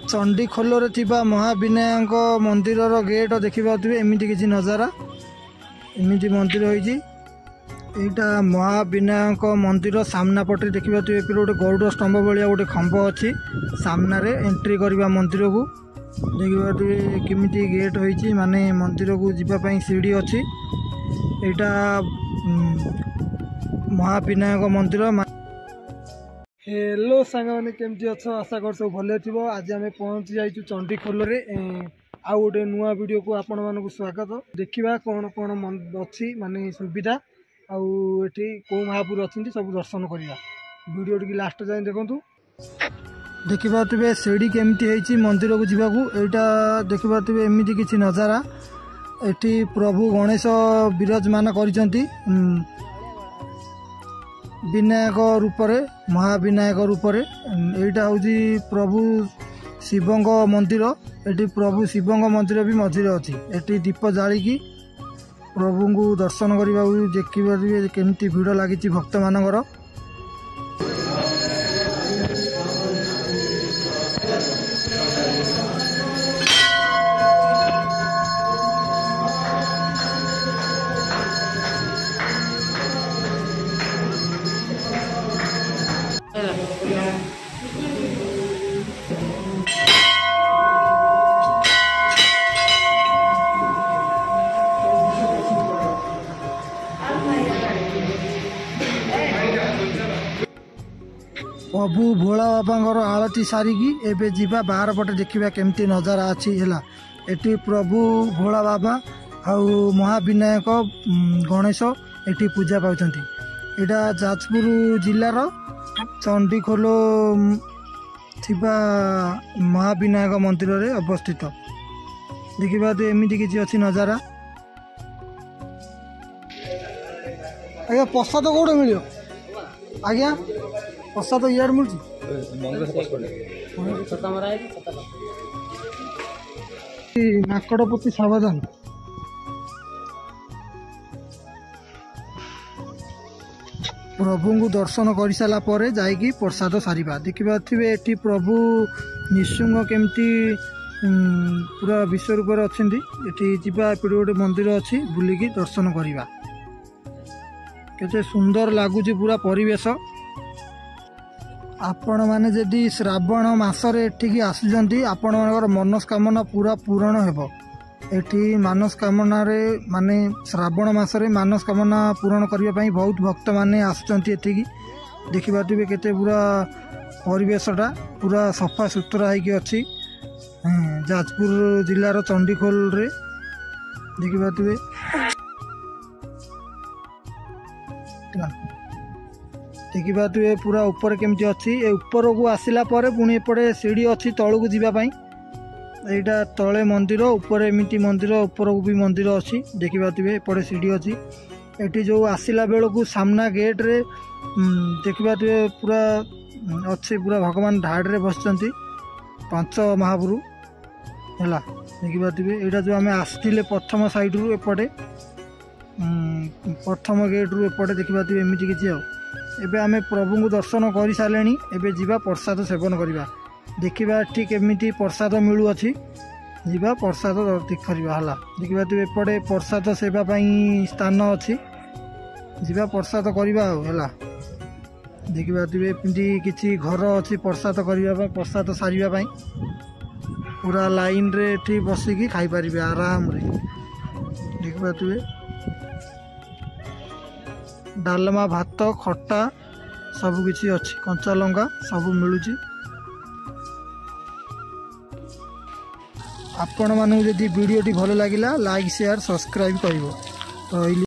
चंडीखोल थिबा महाविनायक मंदिर गेट देखिए एमती किसी नजारा एमती मंदिर होइछि। एटा महाविनायक मंदिर सामना पटे देखिए गोटे गरुड़ स्तंभ भाया गोटे खंभ अच्छी सामना रे एंट्री करवा मंदिर को देखिए केमिति गेट होइछि माने मंदिर को जीवाई सीढ़ी अच्छी। एटा महाविनायक मंदिर। हेलो सांग मैंने केमती अच्छ आशा कर सब भले थी। आज आम पहुँची जाइए चंडीखोल आउ गोटे नुआ वीडियो को आपण मानक स्वागत। देखा कौन कौन अच्छी माने सुविधा आठी कौ महापुर अच्छी सब दर्शन करवा। वीडियो टी लास्ट जाए देखूँ देखिए सीढ़ी केमती मंदिर को जावाक। यहाँ देखिए एमती किसी नजारा एटी प्रभु गणेश विराजमान करिसेंती विनायक रूपरे महाविनायक रूपरे। एटा हूँ प्रभु शिवंग मंदिर। एटी प्रभु शिवंग मंदिर भी मझिरे अच्छी। एटी दीप जालिकी प्रभु को दर्शन करने देखिए केमती भिड़ लगी भक्त मानकर। प्रभु भोला बाबा आलती सारिकी एबे जीवा बाहर पटे देखा केमती नजारा अच्छी है। एटी प्रभु भोला बाबा आउ महाविनायक गणेश एटी पूजा पाउछंती। एटा जाजपुर जिलार चंडीखोल थिबा महाविनायक मंदिर रे अवस्थित। देखिबा तो एमती किसी अच्छी नजारा। आज्ञा प्रसाद कौटे मिल आज्ञा प्रसाद इार मिलूँ नाकड़पति सावधान। प्रभु को दर्शन कर सारा पर जाइकी प्रसाद सारिबा। देखिए एटी प्रभु निशुंग केमती पूरा विश्व रूप अच्छा। एटी जीवा एपटे गोटे मंदिर अच्छी बुलिकी दर्शन करवा। केते सुंदर लगुच पूरा परिवेश। आपण मैंने जदि श्रावण मासरे एठिकी आसुचंती आपण मानकर मनस्कामना पूरा पूरण हेबो। एठी मनस्कामना रे माने श्रावण मासरे मनस्कामना पूरण करबा पई बहुत भक्त माने आसुचंती एठिकी। देखिबातिबे केते पूरा परिवेशटा पूरा सफा सुतरा होइकी अछि। जाजपुर जिलार चंडीखोल रे देखिबातिबे देखिए पूरा ऊपर केमती अच्छी। ऊपर को आसला पुणी एपटे सीढ़ी अच्छी तलू को जीवाई। यहाँ तले मंदिर ऊपर एमती मंदिर ऊपर को भी मंदिर अच्छी। देखिए एपटे सीढ़ी अच्छी। एटी जो आसला बेल को सामना गेट रे देखिए पूरा अच्छी पूरा भगवान ढाड़े बसचंती 5 महापुरु है। देखिए यहाँ जो आम आसते प्रथम साइड रू एपटे प्रथम गेट रू एपटे देखिए एमती किसी एबे आमे प्रभु को दर्शन कर सारे। एबे जीवा प्रसाद सेवन करवा। देखा ठीक एमती प्रसाद मिलू अच्छी जीवा प्रसाद देखा है। देखा तो एपटे प्रसाद सेवा स्थान अच्छी जीवा प्रसाद करवा है। देखा एमती किसी घर अच्छी प्रसाद करने प्रसाद सारे पूरा लाइन रे एठी बसिकी खाई पारिबे आराम रे। देखा डालमा भात खट्टा सब किसी अच्छी कंचा लंका सब मिलूँ। आपण मानू जदि वीडियो टी भल लगिला लाइक शेयर सब्सक्राइब करिवो। तो